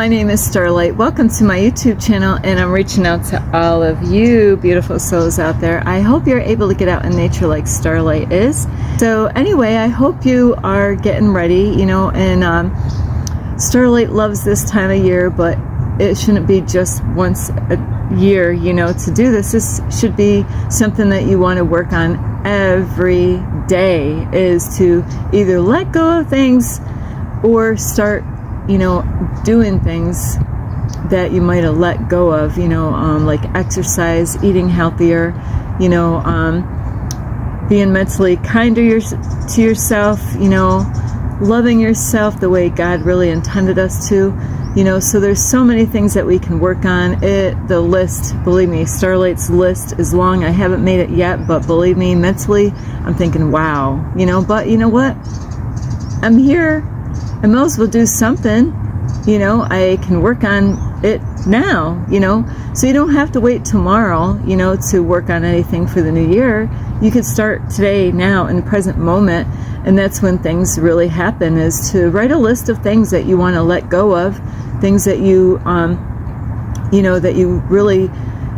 my name is Starlight. Welcome to my YouTube channel, and I'm reaching out to all of you beautiful souls out there. I hope you're able to get out in nature like Starlight is. So anyway, I hope you are getting ready, and Starlight loves this time of year, but it shouldn't be just once a year, to do this. This should be something that you want to work on every day, is to either let go of things or start doing things that you might have let go of, like exercise, eating healthier, being mentally kinder to yourself, loving yourself the way God really intended us to, so there's so many things that we can work on. The list, believe me, Starlight's list is long. I haven't made it yet, but believe me, mentally, I'm thinking, wow, but you know what? I'm here. I might as well do something, I can work on it now, so you don't have to wait tomorrow, to work on anything for the new year. You could start today, now, in the present moment, and that's when things really happen, is to write a list of things that you want to let go of, things that you, that you really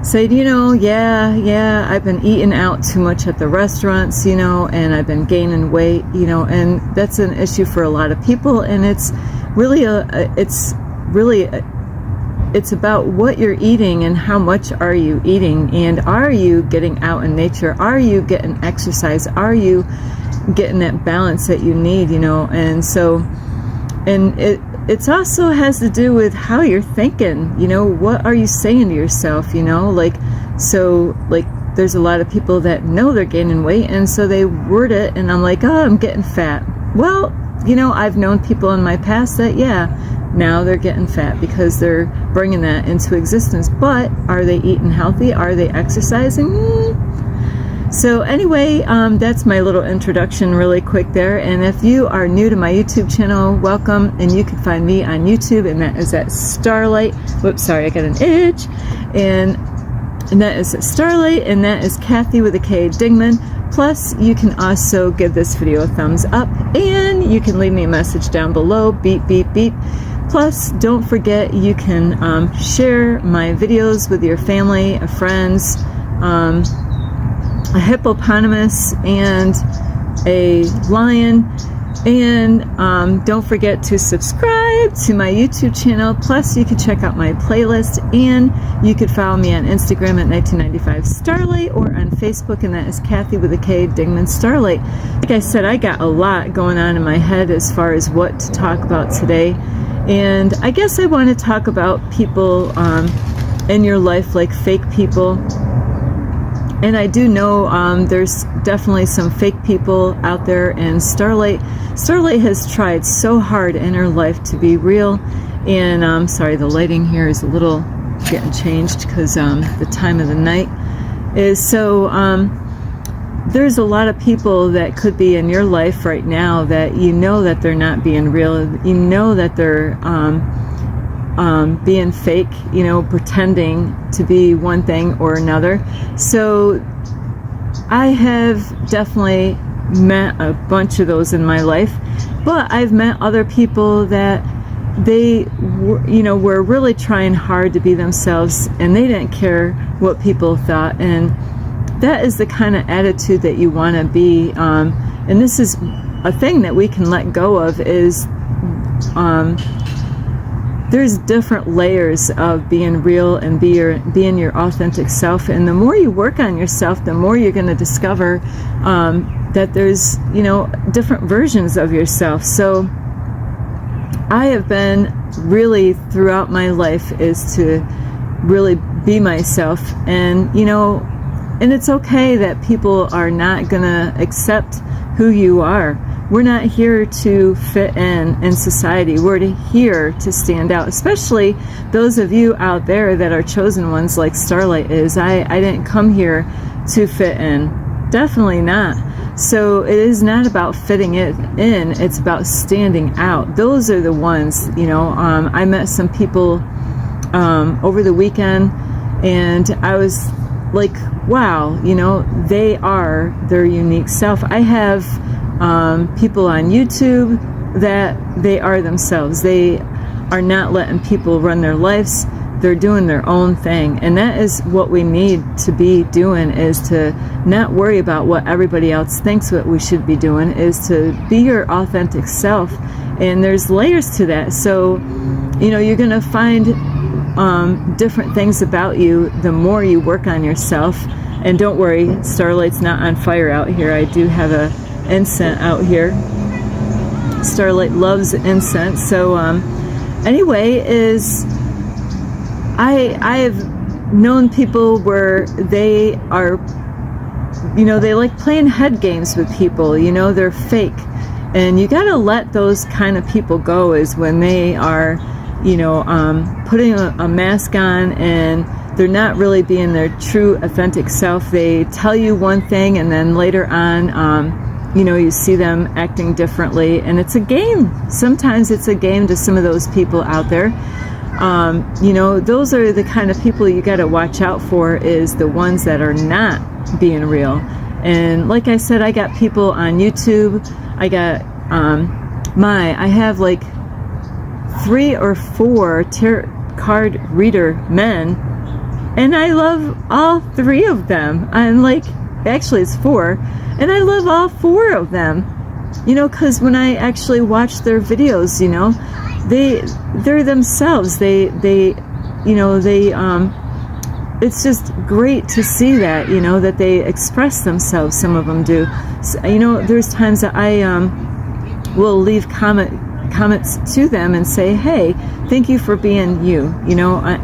say, yeah, I've been eating out too much at the restaurants, and I've been gaining weight, and that's an issue for a lot of people. And it's really it's about what you're eating and how much are you eating, and are you getting out in nature? Are you getting exercise? Are you getting that balance that you need, and so, and it also has to do with how you're thinking, what are you saying to yourself, so there's a lot of people that know they're gaining weight, and so they word it, and I'm like, oh, I'm getting fat. Well, I've known people in my past that, now they're getting fat because they're bringing that into existence, but are they eating healthy? Are they exercising? So anyway, that's my little introduction really quick there. And if you are new to my YouTube channel, welcome. And you can find me on YouTube, and that is at Starlight. Whoops, sorry, I got an itch. And that is Starlight, and that is Kathy with a K, Dingman. Plus, you can also give this video a thumbs up, and you can leave me a message down below, beep, beep, beep. Plus, don't forget, you can share my videos with your family, friends, a hippopotamus, and a lion. And don't forget to subscribe to my YouTube channel. Plus, you can check out my playlist, and you could follow me on Instagram at 1995 Starlight, or on Facebook, and that is Kathy with a K, Dingman Starlight. Like I said, I got a lot going on in my head as far as what to talk about today. And I guess I want to talk about people in your life, like fake people. And I do know there's definitely some fake people out there, and Starlight has tried so hard in her life to be real. And sorry, the lighting here is a little getting changed because the time of the night is so. There's a lot of people that could be in your life right now that that they're not being real. That they're being fake, pretending to be one thing or another. So I have definitely met a bunch of those in my life, but I've met other people that they were really trying hard to be themselves, and they didn't care what people thought. And that is the kind of attitude that you want to be. And this is a thing that we can let go of, is there's different layers of being real and being your authentic self. And the more you work on yourself, the more you're going to discover that there's, different versions of yourself. So I have been really, throughout my life, is to really be myself. And, and it's okay that people are not going to accept who you are. We're not here to fit in society. We're here to stand out, especially those of you out there that are chosen ones like Starlight is. I didn't come here to fit in. Definitely not. So it is not about fitting it in. It's about standing out. Those are the ones, I met some people over the weekend, and I was like, wow, they are their unique self. I have people on YouTube that they are themselves. They are not letting people run their lives. They're doing their own thing. And that is what we need to be doing, is to not worry about what everybody else thinks what we should be doing, is to be your authentic self. And there's layers to that. So, you're going to find different things about you the more you work on yourself. And don't worry, Starlight's not on fire out here. I do have a incense out here. Starlight loves incense. So anyway, I've known people where they are, they like playing head games with people. They're fake, and you got to let those kind of people go. Is when they are putting a mask on, and they're not really being their true authentic self. They tell you one thing, and then later on you see them acting differently, and it's a game. Sometimes it's a game to some of those people out there. Those are the kind of people you got to watch out for, is the ones that are not being real. And like I said, I got people on YouTube. I got I have like 3 or 4 tarot card reader men, and I love all 3 of them. I'm like, actually it's 4, and I love all 4 of them, because when I actually watch their videos, they're themselves. It's just great to see that, that they express themselves. Some of them do. So, there's times that I will leave comments to them and say, hey, thank you for being you.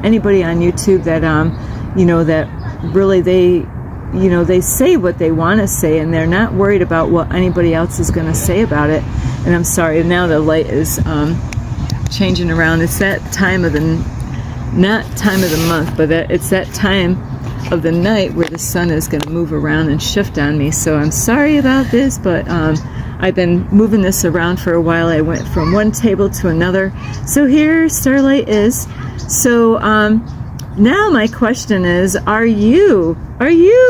Anybody on YouTube that that really they say what they want to say, and they're not worried about what anybody else is going to say about it. And I'm sorry, now the light is changing around. It's that time of not time of the month, but it's that time of the night where the sun is going to move around and shift on me. So I'm sorry about this, but I've been moving this around for a while. I went from one table to another. So here Starlight is. So now my question is, are you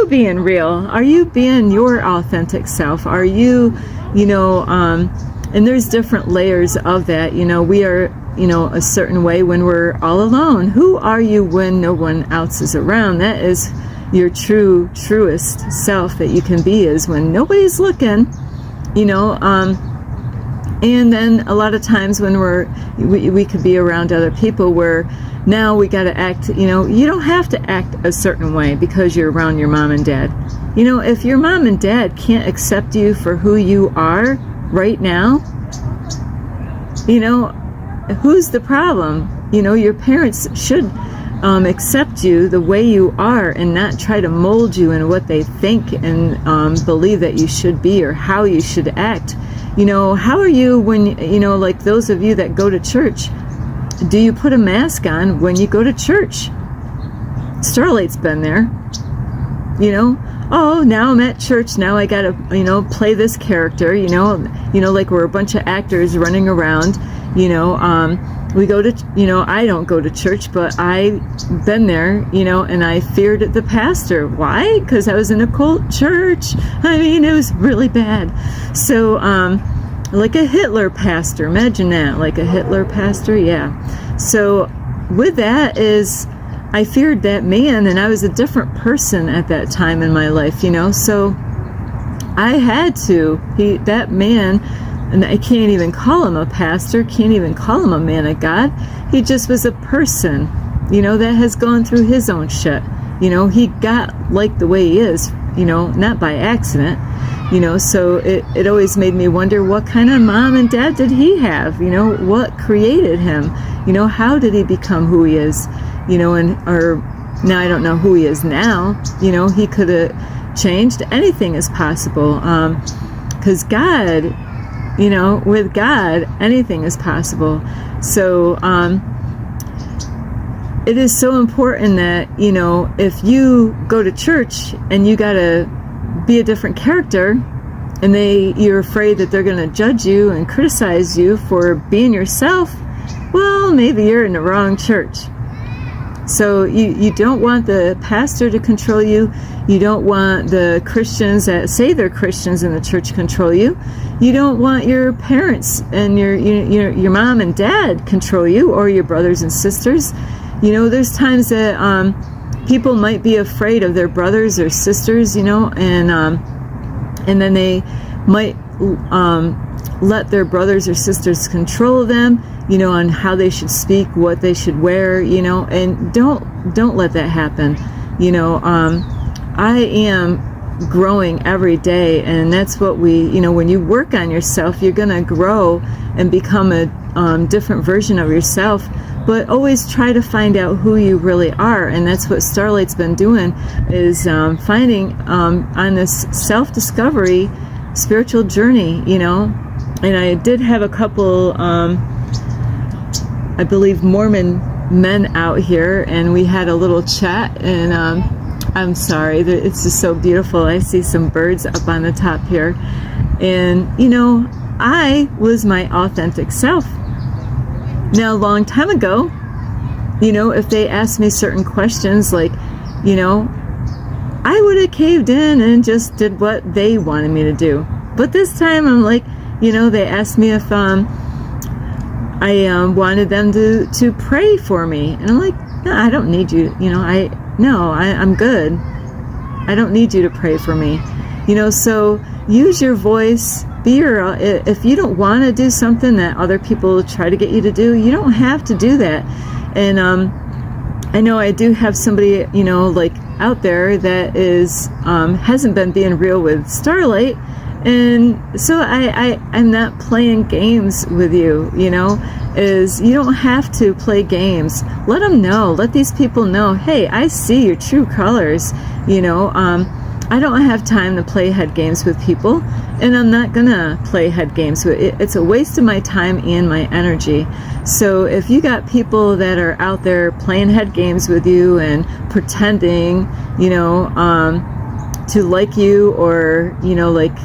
being real? Are you being your authentic self? Are you, and there's different layers of that. We are, a certain way when we're all alone. Who are you when no one else is around? That is your truest self that you can be, is when nobody's looking, and then a lot of times when we could be around other people where now we got to act, you don't have to act a certain way because you're around your mom and dad. If your mom and dad can't accept you for who you are right now, who's the problem? Your parents should accept you the way you are and not try to mold you in what they think and believe that you should be or how you should act. How are you when, like those of you that go to church, do you put a mask on when you go to church? Starlight's been there. Oh, now I'm at church, now I gotta, play this character, like we're a bunch of actors running around, we go to, I don't go to church, but I've been there, and I feared the pastor. Why? Because I was in a cult church. It was really bad. So, like a Hitler pastor, imagine that, like a Hitler pastor, yeah. So, with that is, I feared that man, and I was a different person at that time in my life, so I had to, that man, and I can't even call him a pastor, can't even call him a man of God. He just was a person, that has gone through his own shit. He got like the way he is, not by accident, so it always made me wonder, what kind of mom and dad did he have? What created him? How did he become who he is? Or now I don't know who he is now. He could have changed. Anything is possible. Because God, with God, anything is possible. So it is so important that, if you go to church and you got to be a different character, and you're afraid that they're going to judge you and criticize you for being yourself, well, maybe you're in the wrong church. So you don't want the pastor to control you. You don't want the Christians that say they're Christians in the church control you. You don't want your parents and your mom and dad control you, or your brothers and sisters. You know, there's times that people might be afraid of their brothers or sisters, you know, and then they might let their brothers or sisters control them, you know, on how they should speak, what they should wear, you know, and don't let that happen. You know, I am growing every day, and that's what you know, when you work on yourself, you're going to grow and become a different version of yourself, but always try to find out who you really are. And that's what Starlight's been doing, is finding on this self-discovery spiritual journey, you know. And I did have a couple I believe Mormon men out here, and we had a little chat, and I'm sorry, it's just so beautiful. I see some birds up on the top here, and you know, I was my authentic self. Now, a long time ago, you know, if they asked me certain questions, like, you know, I would have caved in and just did what they wanted me to do. But this time I'm like, you know, they asked me if I wanted them to pray for me, and I'm like, no, I don't need you, you know, I'm good. I don't need you to pray for me, you know. So use your voice, be your, if you don't want to do something that other people try to get you to do, you don't have to do that. And I know I do have somebody, you know, like out there that is hasn't been being real with Starlight. And so I'm not playing games with you, you know, is you don't have to play games. Let them know, let these people know, hey, I see your true colors, you know. I don't have time to play head games with people, and I'm not gonna play head games with it. It's a waste of my time and my energy. So if you got people that are out there playing head games with you and pretending, you know, to like you, or, you know, like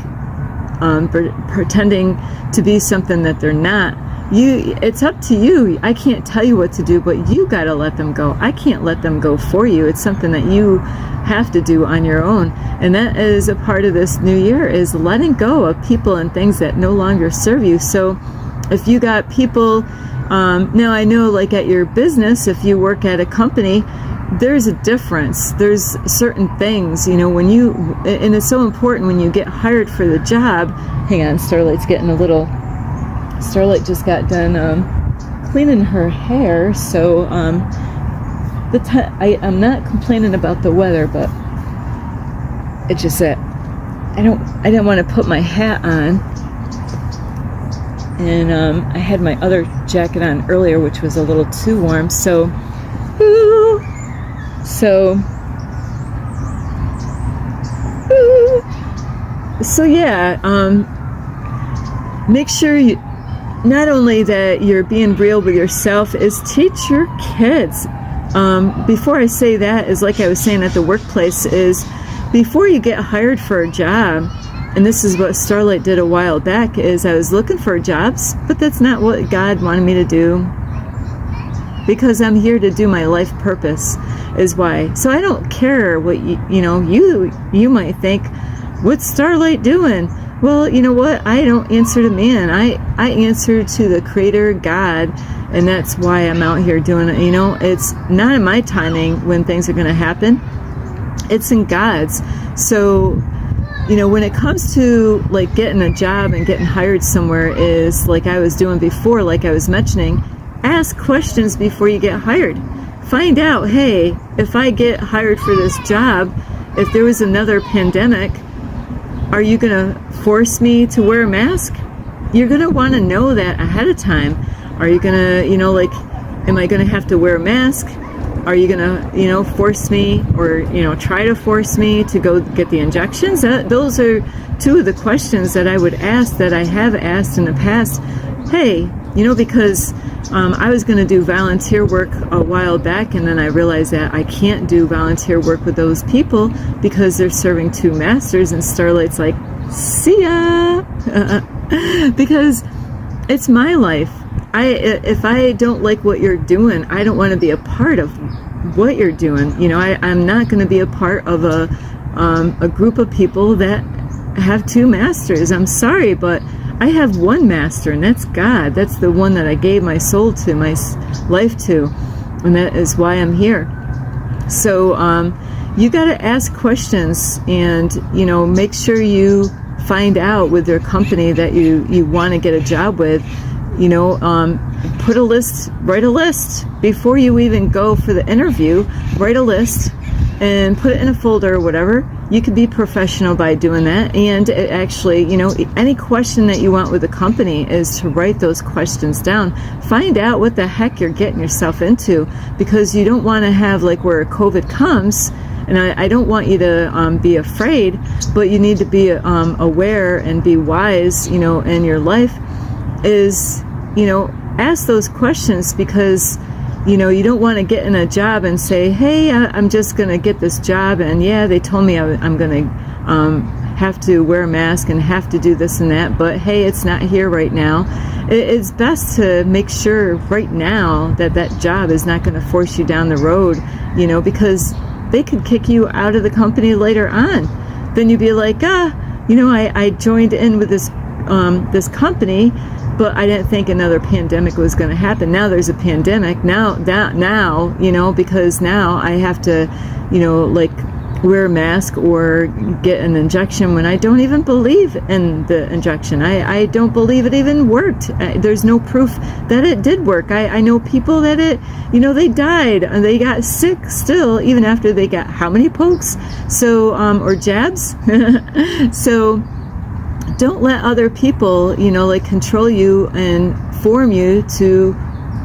pretending to be something that they're not, it's up to you. I can't tell you what to do, but you got to let them go. I can't let them go for you. It's something that you have to do on your own. And that is a part of this new year, is letting go of people and things that no longer serve you. So if you got people, now I know, like at your business, if you work at a company, there's a difference. There's certain things, you know, when you, and it's so important when you get hired for the job. Hang on, Starlight just got done cleaning her hair, so I'm not complaining about the weather, but it's just that I didn't want to put my hat on, and I had my other jacket on earlier, which was a little too warm, so yeah, make sure you, not only that you're being real with yourself, is teach your kids. Before I say that, is like I was saying at the workplace, is before you get hired for a job, and this is what Starlight did a while back, is I was looking for jobs, but that's not what God wanted me to do, because I'm here to do my life purpose, is why. So I don't care what you might think, what's Starlight doing? Well, you know what? I don't answer to man. I answer to the Creator, God, and that's why I'm out here doing it. You know, it's not in my timing when things are going to happen. It's in God's. So, you know, when it comes to like getting a job and getting hired somewhere, is like I was doing before, like I was mentioning, ask questions before you get hired. Find out, hey, if I get hired for this job, if there was another pandemic, are you going to force me to wear a mask? You're going to want to know that ahead of time. Are you going to, you know, like, am I going to have to wear a mask? Are you going to, you know, force me, or, you know, try to force me to go get the injections? Those are two of the questions that I would ask, that I have asked in the past. Hey, you know, because I was going to do volunteer work a while back, and then I realized that I can't do volunteer work with those people because they're serving two masters, and Starlight's like, see ya! Because it's my life. If I don't like what you're doing, I don't want to be a part of what you're doing. You know, I'm not going to be a part of a group of people that have two masters. I'm sorry, but I have one master, and that's God. That's the one that I gave my soul to, my life to, and that is why I'm here. So you got to ask questions, and, you know, make sure you find out with their company that you want to get a job with. You know, write a list before you even go for the interview. Write a list and put it in a folder or whatever. You could be professional by doing that. And it actually, you know, any question that you want with the company is to write those questions down. Find out what the heck you're getting yourself into, because you don't want to have like where COVID comes. And I don't want you to be afraid, but you need to be aware and be wise, you know, in your life. Is, you know, ask those questions, because, you know, you don't want to get in a job and say, hey, I'm just going to get this job, and yeah, they told me I'm going to have to wear a mask and have to do this and that, but hey, it's not here right now. It's best to make sure right now that that job is not going to force you down the road, you know, because they could kick you out of the company later on. Then you'd be like, you know, I joined in with this company, but I didn't think another pandemic was going to happen. Now there's a pandemic. Now, you know, because now I have to, you know, like wear a mask or get an injection when I don't even believe in the injection. I don't believe it even worked. There's no proof that it did work. I know people that you know, they died and they got sick still, even after they got how many pokes? So, or jabs? So, don't let other people, you know, like control you and form you to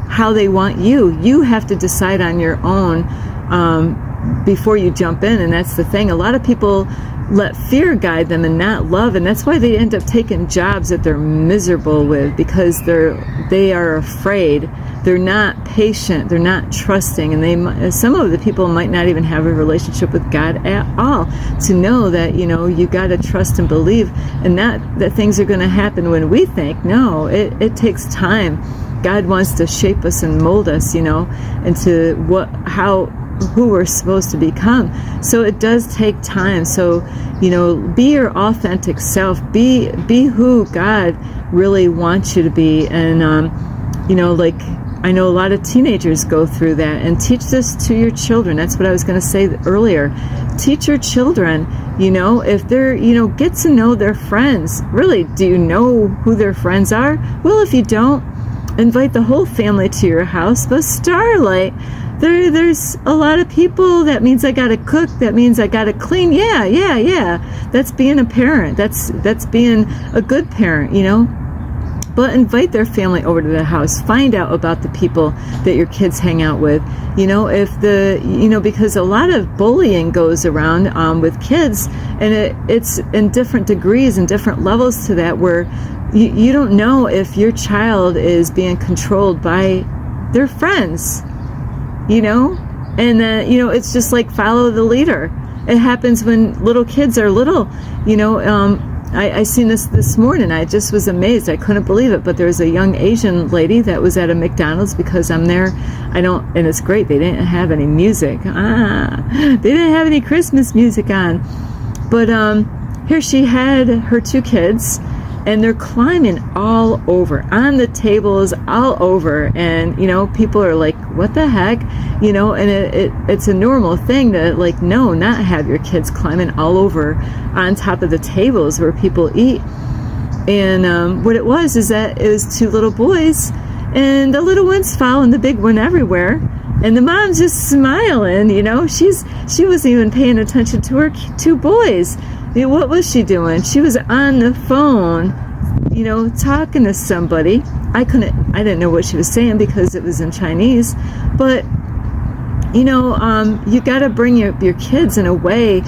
how they want you. You have to decide on your own before you jump in. And that's the thing. A lot of people let fear guide them and not love. And that's why they end up taking jobs that they're miserable with, because they are afraid. They're not patient. They're not trusting. And some of the people might not even have a relationship with God at all to know that, you know, you got to trust and believe, and not that things are going to happen when we think. No, it takes time. God wants to shape us and mold us, you know, into who we're supposed to become. So it does take time. So, you know, be your authentic self. Be who God really wants you to be. And, you know, like, I know a lot of teenagers go through that, and teach this to your children. That's what I was going to say earlier. Teach your children, you know, if they're, you know, get to know their friends. Really, do you know who their friends are? Well, if you don't, invite the whole family to your house. But Starlight, there's a lot of people. That means I got to cook. That means I got to clean. Yeah. That's being a parent. That's being a good parent, you know. But invite their family over to the house. Find out about the people that your kids hang out with. You know, because a lot of bullying goes around with kids, and it's in different degrees and different levels to that, where you don't know if your child is being controlled by their friends, you know? And then, you know, it's just like follow the leader. It happens when little kids are little, you know. I seen this morning. I just was amazed. I couldn't believe it. But there was a young Asian lady that was at a McDonald's, because I'm there. And it's great. They didn't have any music. They didn't have any Christmas music on. But here she had her two kids, and they're climbing all over on the tables, all over. And, you know, people are like, what the heck? You know, and it's a normal thing to, like, not have your kids climbing all over on top of the tables where people eat. And what it was is that it was two little boys, and the little one's following the big one everywhere. And the mom's just smiling, you know. She wasn't even paying attention to her two boys. You know, what was she doing? She was on the phone, you know, talking to somebody. I didn't know what she was saying because it was in Chinese. But, you know, you got to bring your kids in a way.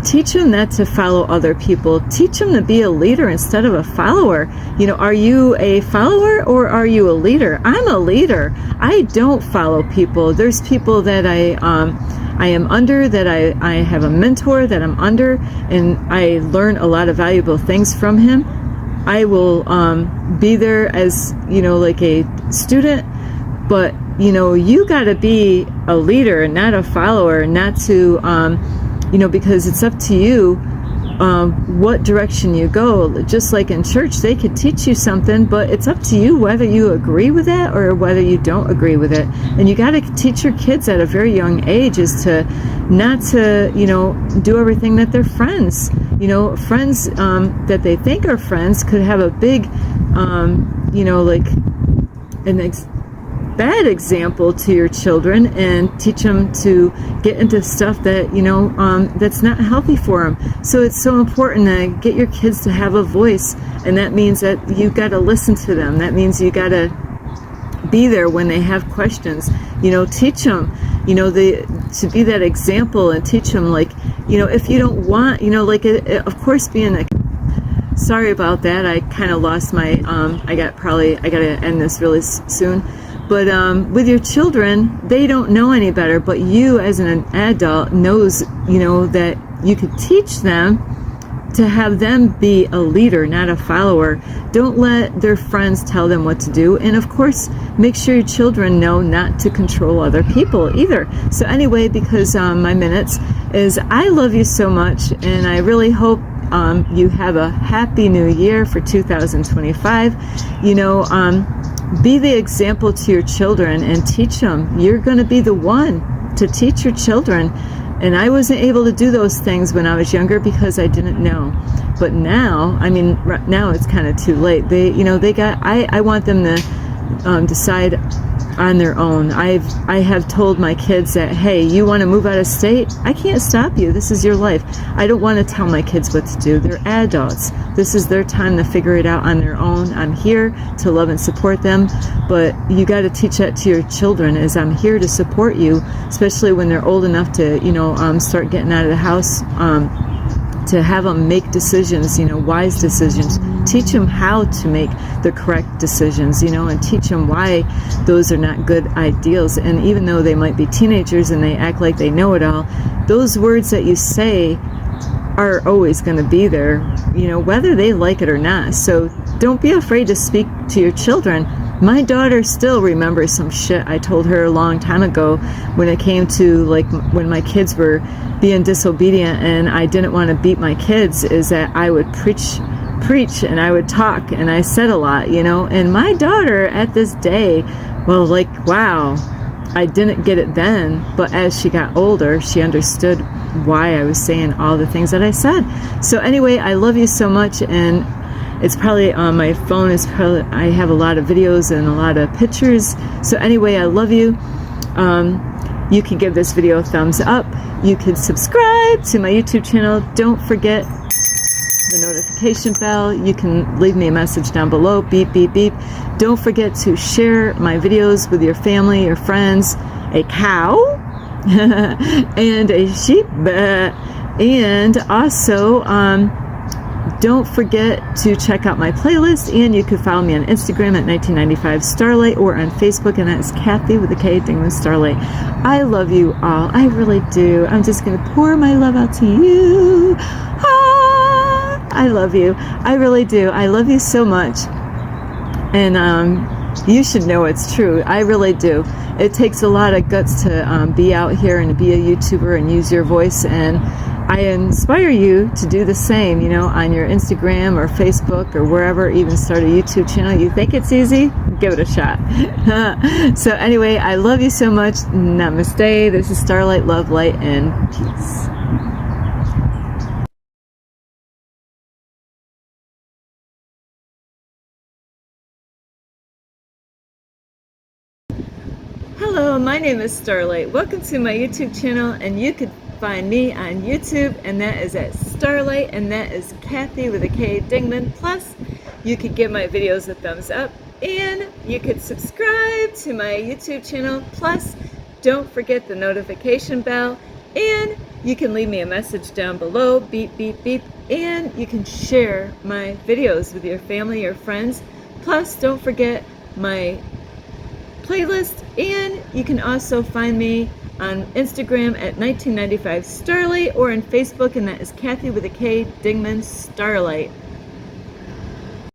Teach them not to follow other people. Teach them to be a leader instead of a follower. You know, are you a follower or are you a leader? I'm a leader. I don't follow people. There's people that I am under, that I have a mentor that I'm under, and I learn a lot of valuable things from him. I will be there as, you know, like a student, but you got to be a leader, not a follower, not to, because it's up to you what direction you go. Just like in church, they could teach you something, but it's up to you whether you agree with it or whether you don't agree with it. And you got to teach your kids at a very young age is to not to, do everything that their friends, friends that they think are friends could have a big, like bad example to your children, and teach them to get into stuff that that's not healthy for them. So it's so important to get your kids to have a voice, and that means that you got to listen to them. That means you got to be there when they have questions. Teach them to be that example, and teach them, like, if you don't want, of course, sorry about that, I kind of lost my I got to end this really soon. But with your children, they don't know any better, but you as an adult knows, that you could teach them to have them be a leader, not a follower. Don't let their friends tell them what to do. And of course, make sure your children know not to control other people either. So anyway, because my minutes is, I love you so much, and I really hope you have a happy new year for 2025. Be the example to your children and teach them. You're going to be the one to teach your children. And I wasn't able to do those things when I was younger because I didn't know. But now, now it's kind of too late. I want them to decide on their own. I have told my kids that, hey, you want to move out of state? I can't stop you. This is your life. I don't want to tell my kids what to do. They're adults. This is their time to figure it out on their own. I'm here to love and support them, but you got to teach that to your children, as I'm here to support you, especially when they're old enough to, start getting out of the house, to have them make decisions, wise decisions. Teach them how to make the correct decisions, and teach them why those are not good ideals. And even though they might be teenagers and they act like they know it all, those words that you say are always going to be there, whether they like it or not. So don't be afraid to speak to your children. My daughter still remembers some shit I told her a long time ago when it came to, like, when my kids were being disobedient and I didn't want to beat my kids, is that I would preach and I would talk, and I said a lot, and my daughter at this day, well, like, wow, I didn't get it then, but as she got older, she understood why I was saying all the things that I said. So anyway, I love you so much, and it's probably on my phone I have a lot of videos and a lot of pictures. So anyway, I love you. You can give this video a thumbs up. You can subscribe to my YouTube channel. Don't forget the notification bell. You can leave me a message down below. Beep, beep, beep. Don't forget to share my videos with your family, your friends, a cow, and a sheep. And also, don't forget to check out my playlist, and you can follow me on Instagram at 1995 Starlight, or on Facebook, and that's Kathy with a K, Dingman Starlight. I love you all. I really do. I'm just going to pour my love out to you. I love you. I really do. I love you so much. And you should know it's true. I really do. It takes a lot of guts to be out here and to be a YouTuber and use your voice. And I inspire you to do the same, on your Instagram or Facebook or wherever. Even start a YouTube channel. You think it's easy? Give it a shot. So anyway, I love you so much. Namaste. This is Starlight, love, light, and peace. Hello, my name is Starlight. Welcome to my YouTube channel, and you could find me on YouTube, and that is at Starlight, and that is Kathy with a K, Dingman. Plus, you could give my videos a thumbs up, and you could subscribe to my YouTube channel. Plus, don't forget the notification bell, and you can leave me a message down below, beep, beep, beep, and you can share my videos with your family or friends. Plus, don't forget my playlist, and you can also find me on Instagram at 1995 Starlight, or on Facebook, and that is Kathy with a K, Dingman Starlight.